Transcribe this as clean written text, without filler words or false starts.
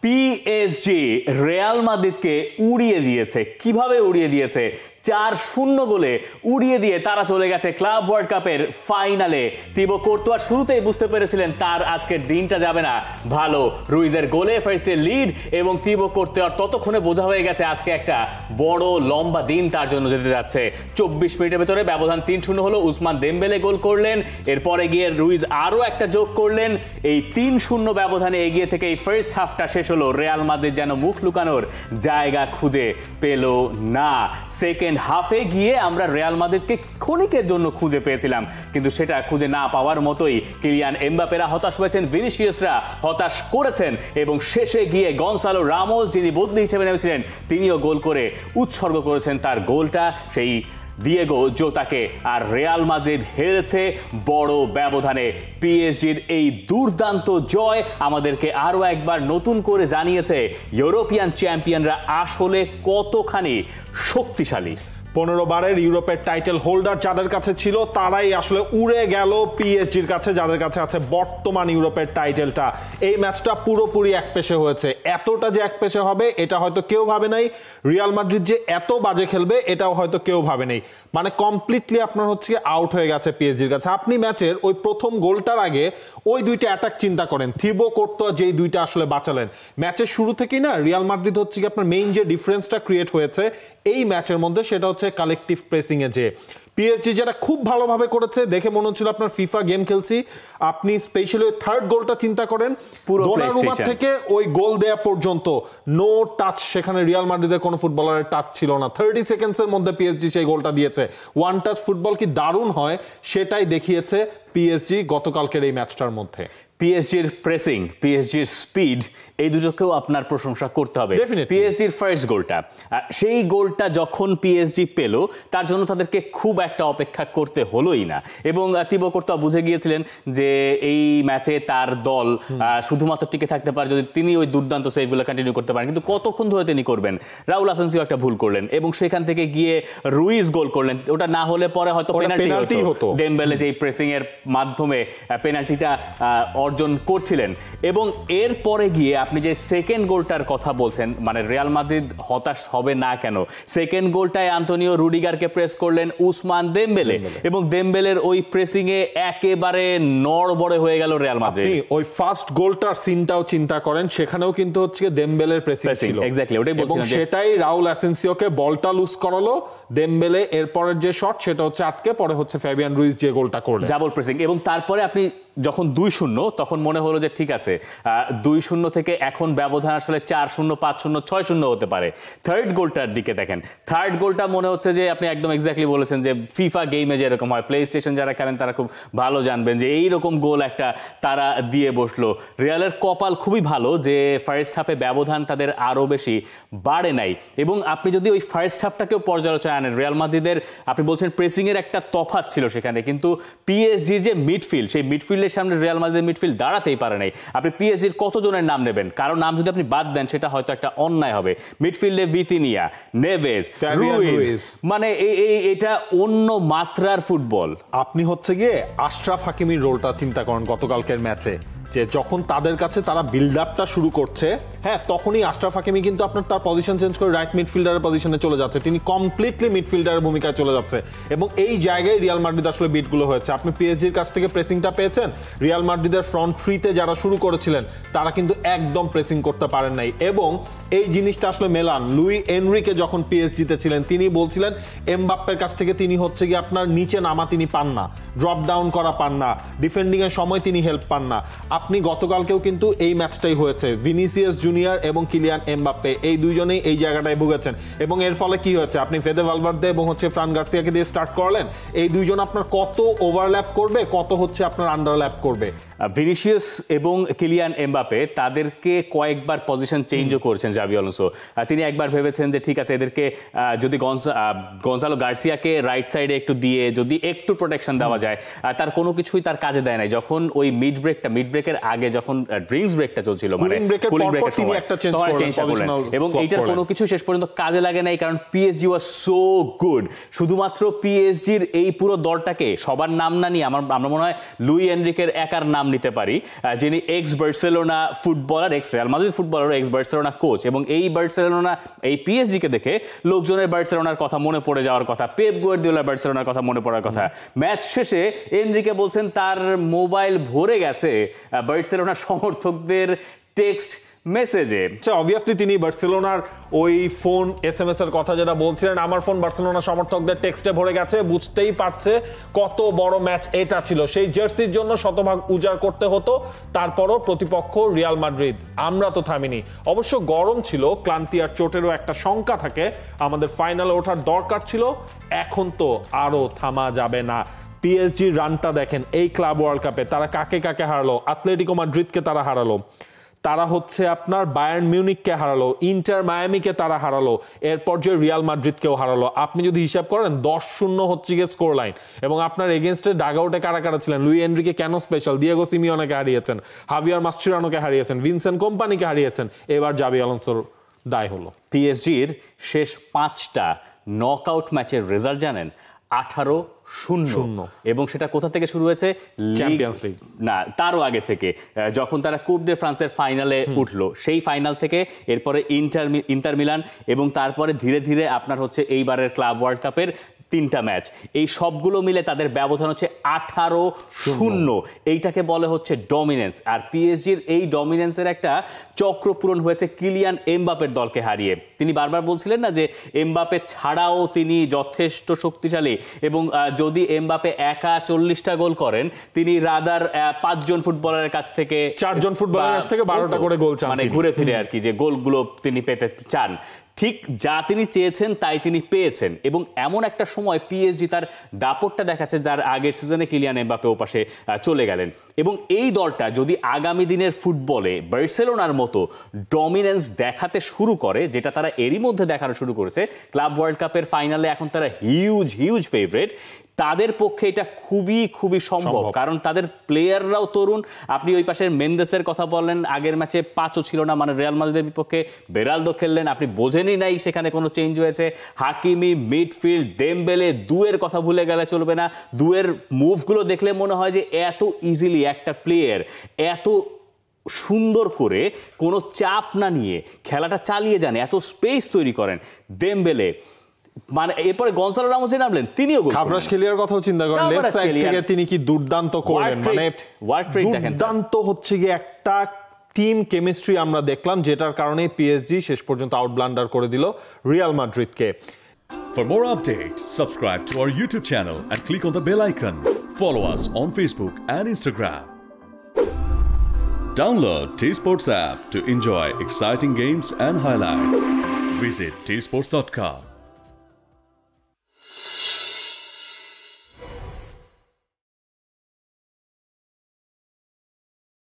PSG Real মাদ্রিদকে উড়িয়ে দিয়েছে। কিভাবে উড়িয়ে দিয়েছে? 4-0 গোলে উড়িয়ে দিয়ে তারা চলে গেছে ক্লাব ওয়ার্ল্ড কাপের ফাইনালে। তিবো কোর্তোয়া শুরুতেই বুঝতে পেরেছিলেন তার আজকের দিনটা যাবে না ভালো। রুইজের গোলে ফার্স্টে লিড এবং তিবো কোর্তোয়ার ততক্ষণে বোঝা হয়ে গেছে আজকে একটা বড় লম্বা দিন তার জন্য যেতে যাচ্ছে। 24 মিনিটের ভেতরে ব্যবধান 3-0 হলো। উসমান দেমবেলে গোল করলেন, এরপরে গিয়ে রুইজ আরো একটা যোগ করলেন। এই 3-0 ব্যবধানে এগিয়ে থেকে এই ফার্স্ট হাফটা শেষ হলো। রিয়াল মাদ্রিদ যেন মুখ লুকানোর জায়গা খুঁজে পেল না। সেকেন্ড হাফে গিয়ে আমরা রিয়াল মাদ্রিদকে ক্ষণিকের জন্য খুঁজে পেয়েছিলাম, কিন্তু সেটা খুঁজে না পাওয়ার মতোই কিলিয়ান এমবাপেরা হতাশ হয়েছেন, ভিনিসিয়াসরা হতাশ করেছেন এবং শেষে গিয়ে গনসালো রামোস, যিনি বদলি হিসেবে নেমেছিলেন, তিনিও গোল করে উৎসর্গ করেছেন তার গোলটা সেই দিয়েগো জোতাকে। আর রিয়াল মাদ্রিদ হেরেছে বড় ব্যবধানে। পিএসজির এই দুর্দান্ত জয় আমাদেরকে আরো একবার নতুন করে জানিয়েছে ইউরোপিয়ান চ্যাম্পিয়নরা আসলে কতখানি শক্তিশালী। 15 বারের ইউরোপের টাইটেল হোল্ডার যাদের কাছে ছিল তারাই আসলে উড়ে গেল পিএসজির কাছে, যাদের কাছে আছে বর্তমান ইউরোপের টাইটেলটা। এই ম্যাচটা পুরোপুরি একপেশে হয়েছে। এতটা যে একপেশে হবে এটা হয়তো কেউ ভাবে নাই। রিয়াল মাদ্রিদ যে এত বাজে খেলবে এটাও হয়তো কেউ ভাবে নাই। মানে কমপ্লিটলি আপনার হচ্ছে আউট হয়ে গেছে পিএসজির কাছে। আপনি ম্যাচের ওই প্রথম গোলটার আগে ওই দুইটা অ্যাটাক চিন্তা করেন, থিবো কোর্তোয়া যেই দুইটা আসলে বাঁচালেন ম্যাচের শুরু থেকেই না। রিয়াল মাদ্রিদ হচ্ছে কি আপনার মেইন যে ডিফারেন্সটা ক্রিয়েট হয়েছে এই ম্যাচের মধ্যে সেটা হচ্ছে কালেকটিভ প্রেসিং এ। যে পিএসজি যেটা খুব ভালোভাবে করেছে, দেখে মনে হচ্ছিল আপনার ফিফা গেম খেলছি। আপনি স্পেশালি ওই থার্ড গোলটা চিন্তা করেন, দোনারুমা থেকে ওই গোল দেয়া পর্যন্ত নো টাচ, সেখানে রিয়াল মাদ্রিদের কোনো ফুটবলারের টাচ ছিল না। 30 সেকেন্ডসের মধ্যে পিএসজি সেই গোলটা দিয়েছে। ওয়ান টাচ ফুটবল কি দারুণ হয় সেটাই দেখিয়েছে পিএসজি গতকালকের এই ম্যাচটার মধ্যে। পিএসজির প্রেসিং, পিএসজির স্পিড, এই দুটোকেও আপনার প্রশংসা করতে হবে। পিএসজির ফার্স্ট গোলটা, সেই গোলটা যখন পিএসজি পেল তার জন্য তাদেরকে খুব একটা অপেক্ষা করতে হলোই না এবং তিবো কোর্তোয়া বুঝে গিয়েছিলেন যে এই ম্যাচে তার দল শুধুমাত্র টিকে থাকতে পারে যদি তিনি ওই দুর্দান্ত সেভগুলো কন্টিনিউ করতে পারেন। কিন্তু কতক্ষণ ধরে তিনি করবেন? রাউল আসেন্সিও একটা ভুল করলেন এবং সেখান থেকে গিয়ে রুইজ গোল করলেন। ওটা না হলে পরে হয়তো পেনাল্টি হতো। দেমবেলে যে প্রেসিং এর মাধ্যমে পেনাল্টিটা অর্জন করছিলেন এবং এরপরে গিয়ে আপনি যে সেকেন্ড গোলটার কথা বলছেন, মানে রিয়াল মাদ্রিদ হতাশ হবে না কেন? সেকেন্ড গোলটায় আন্তোনিও রুডিগারকে প্রেস করলেন উসমান দেমবেলে এবং দেমবেলের ওই প্রেসিং এ একেবারে নড়বড়ে হয়ে গেল রিয়াল মাদ্রিদ। ওই ফার্স্ট গোলটার সিনটাও চিন্তা করেন, সেখানেও কিন্তু হচ্ছে দেমবেলের প্রেসিং ছিল। এক্স্যাক্টলি ওটাই বলছিলাম, সেটাই রাউল অ্যাসেন্সিওকে বলটা লুজ করালো। দেমবেলে এরপরের যে শট সেটা হচ্ছে আটকে, পরে হচ্ছে ফ্যাবিয়ান রুইজ যে গোলটা করলেন, ডাবল প্রেসিং। এবং তারপরে আপনি যখন 2-0 তখন মনে হলো যে ঠিক আছে 2-0 থেকে এখন ব্যবধান আসলে 4-0, 5-0, 6-0 হতে পারে। থার্ড গোলটার দিকে দেখেন, থার্ড গোলটা মনে হচ্ছে যে আপনি একদম এক্স্যাক্টলি বলেছেন যে ফিফা গেমে যেরকম হয়, প্লে স্টেশন যারা খেলেন তারা খুব ভালো জানবেন যে এইরকম গোল একটা তারা দিয়ে বসলো। রিয়ালের কপাল খুবই ভালো যে ফার্স্ট হাফে ব্যবধান তাদের আরো বেশি বাড়ে নাই। এবং আপনি যদি ওই ফার্স্ট হাফটাকেও পর্যালোচনায় আনেন, রিয়াল মাদ্রিদের আপনি বলছেন প্রেসিং এর একটা তফাৎ ছিল সেখানে, কিন্তু পিএসজির যে মিডফিল্ড, সেই মিডফিল্ড সামনে রিয়াল মাদ্রিদের মিডফিল্ড দাঁড়াতেই পারে নাই। আপনি পিএসজির কতজনের নাম নেবেন? কারণ নাম যদি আপনি বাদ দেন সেটা হয়তো একটা অন্যায় হবে। মিডফিল্ডে ভিতিনিয়া, নেভেজ, রুইজ, মানে এটা অন্য মাত্রার ফুটবল। আপনি হচ্ছে গিয়ে আশরাফ হাকিমির রোলটা চিন্তা করেন গতকালকের ম্যাচে, যে যখন তাদের কাছে তারা বিল্ড আপটা শুরু করছে, হ্যাঁ তখনই আশরাফ হাকিমি কিন্তু আপনার তার পজিশন চেঞ্জ করে রাইট মিডফিল্ডারের পজিশনে চলে যাচ্ছে। তিনি কমপ্লিটলি মিডফিল্ডারের ভূমিকায় চলে যাচ্ছে এবং এই জায়গায় রিয়াল মাদ্রিদ আসলে বিটগুলো হয়েছে। আপনি পিএসজির কাছ থেকে প্রেসিংটা পেয়েছেন, রিয়াল মাদ্রিদের ফ্রন্ট থ্রিতে যারা শুরু করেছিলেন তারা কিন্তু একদম প্রেসিং করতে পারেন নাই। এবং এই জিনিসটা আসলে মেলান লুই এনরিকে যখন পিএসজিতে ছিলেন তিনি বলছিলেন এমবাপ্পের কাছ থেকে তিনি হচ্ছে গিয়ে আপনার নিচে নামা তিনি পান না, ড্রপ ডাউন করা পান না, ডিফেন্ডিং এর সময় তিনি হেল্প পান না। আপনি গতকালকেও কিন্তু এই ম্যাচটাই হয়েছে, ভিনিসিয়াস জুনিয়র এবং কিলিয়ান এমবাপ্পে এই দুইজনেই এই জায়গাটায় ভুগেছেন এবং এর ফলে কি হয়েছে, আপনি ফেদে ভালভার্দে এবং হচ্ছে ফ্রান গার্সিয়াকে দিয়ে স্টার্ট করলেন। এই দুইজন আপনার কত ওভারল্যাপ করবে, কত হচ্ছে আপনার আন্ডারল্যাপ করবে। ভিনিসিয়াস এবং কিলিয়ান এমবাপে তাদেরকে কয়েকবার পজিশন চেঞ্জও করেছেন জাভি আলোনসো। তিনি একবার ভেবেছেন যে ঠিক আছে এদেরকে যদি গনসালো গার্সিয়াকে রাইট সাইডে একটু দিয়ে যদি একটু প্রোটেকশন দেওয়া যায়, তার কোনো কিছুই তার কাজে দেয় নাই। যখন ওই মিড ব্রেকের আগে যখন ড্রিঙ্কস ব্রেকটা চলছিল, মানে কুলিং ব্রেকের সময় চেঞ্জ করলেন এবং এইটার কোনো কিছু শেষ পর্যন্ত কাজে লাগে নাই, কারণ পিএসজি ওয়াজ সো গুড। শুধুমাত্র পিএসজির এই পুরো দলটাকে সবার নাম না নিয়ে আমরা মনে হয় লুই এনরিকের একার নাম নাম নিতে পারি, যিনি x Barcelona footballer, x Real Madrid footballer, x Barcelona coach, এবং এই বার্সেলোনা এই পিএসজি কে দেখে লোকজনের বার্সেলোনার কথা মনে পড়ে যাওয়ার কথা, পেপ গুয়ার্দিওলার বার্সেলোনার কথা মনে পড়ার কথা। ম্যাচ শেষে এনরিকে বলছেন তার মোবাইল ভরে গেছে বার্সেলোনা সমর্থকদের টেক্সট মেসেজে। অবভিয়াসলি তিনি বার্সেলোনার ওই ফোন এসএমএস এর কথা যেটা বলছিলেন, আমার ফোন বার্সেলোনা সমর্থকদের টেক্সটে ভরে গেছে, বুঝতেই পারছে কত বড় ম্যাচ এটা ছিল। সেই জার্সির জন্য শতভাগ উজাড় করতে হতো, তারপরও প্রতিপক্ষ রিয়াল মাদ্রিদ, আমরা তো থামিনি। অবশ্য গরম ছিল, ক্লান্তি আর চোটেরও একটা শঙ্কা থাকে, আমাদের ফাইনালে ওঠার দরকার ছিল, এখন তো আরো থামা যাবে না। পিএসজি রানটা দেখেন এই ক্লাব ওয়ার্ল্ড কাপে, তারা কাকে কাকে হারালো, অ্যাটলেটিকো মাদ্রিদকে তারা হারালো, তারা হচ্ছে আপনার বায়ার্ন মিউনিককে হারালো, ইন্টার মায়ামিকে তারা হারালো, এরপর যে রিয়াল মাদ্রিদকেও হারালো। আপনি যদি হিসাব করেন 10-0 হচ্ছে গিয়ে স্কোর লাইন, এবং আপনার এগেনস্টে ডাগআউটে কারা কারা ছিলেন, লুই এনরিকে কেন স্পেশাল, দিয়েগো সিমিওনেকে হারিয়েছেন, হাভিয়ার মাস্টেরানোকে হারিয়েছেন, ভিনসেন্ট কোম্পানিকে হারিয়েছেন, এবার জাবি আলোনসোর দায় হলো। পিএসজির শেষ 5টা নকআউট ম্যাচের রেজাল্ট জানেন? 18-0, এবং সেটা কোথা থেকে শুরু হয়েছে? চ্যাম্পিয়ন্স লিগ না, তারও আগে থেকে, যখন তারা কুপ দে ফ্রান্সের ফাইনালে উঠলো, সেই ফাইনাল থেকে, এরপরে ইন্টার মিলান, এবং তারপরে ধীরে ধীরে আপনার হচ্ছে এইবারের ক্লাব ওয়ার্ল্ড কাপের 3টা ম্যাচ, এই সবগুলো মিলে তাদের ব্যবধান হচ্ছে 18-0। এইটাকে বলে হচ্ছে ডমিনেন্স। আর পিএসজির এই ডমিনেন্সের একটা চক্র পূরণ হয়েছে কিলিয়ান এমবাপের দলকে হারিয়ে। তিনি বারবার বলছিলেন না যে এমবাপে ছাড়াও তিনি যথেষ্ট শক্তিশালী, এবং যদি এমবাপে একা 40টা গোল করেন, তিনি রাদার 5 জন ফুটবলারের কাছ থেকে, 4 জন ফুটবলারের কাছ থেকে 12টা করে গোল চান, মানে ঘুরে ফিরে আর কি, যে গোলগুলো তিনি পেতে চান। ঠিক যা তিনি চেয়েছেন তাই তিনি পেয়েছেন, এবং এমন একটা সময় পিএসজি তার দাপটটা দেখাচ্ছে, যার আগের সিজনে কিলিয়ান এমবাপে ওপাশে চলে গেলেন। এবং এই দলটা যদি আগামী দিনের ফুটবলে বার্সেলোনার মতো ডমিনেন্স দেখাতে শুরু করে, যেটা তারা এরই মধ্যে দেখানো শুরু করেছে, ক্লাব ওয়ার্ল্ড কাপের ফাইনালে এখন তারা হিউজ ফেভারিট, তাদের পক্ষে এটা খুবই খুবই সম্ভব, কারণ তাদের প্লেয়াররাও তরুণ। আপনি ওই পাশের মেন্দেসের কথা বললেন, আগের ম্যাচে 5ও ছিল না, মানে রিয়াল মাদ্রিদের বিপক্ষে বেরালদো খেললেন, আপনি বোঝেনই নাই সেখানে কোনো চেঞ্জ হয়েছে। হাকিমি, মিডফিল্ড, ডেমবেলে, দুয়ের কথা ভুলে গেলে চলবে না, দুয়ের মুভগুলো দেখলে মনে হয় যে এত ইজিলি একটা প্লেয়ার এত সুন্দর করে কোনো চাপ না নিয়ে খেলাটা চালিয়ে যান, এত স্পেস তৈরি করেন। ডেমবেলে, মানে এরপরে গনসালো রামোস নামলেন, তিনিও খাভরাশকেলিয়ার কথাও চিন্তা করেন, লেফট সাইড থেকে তিনি কি দুর্দান্ত করলেন, মানে দুর্দান্ত হচ্ছে গিয়ে একটা টিম কেমিস্ট্রি আমরা দেখলাম, যেটার কারণে পিএসজি শেষ পর্যন্ত আউট ব্লান্ডার করে দিল Real মাদ্রিদকে। For more updates, subscribe to our YouTube channel and click on the bell icon. Follow us on Facebook and Instagram. Download T-Sports app to enjoy exciting games and highlights. Visit tsports.com.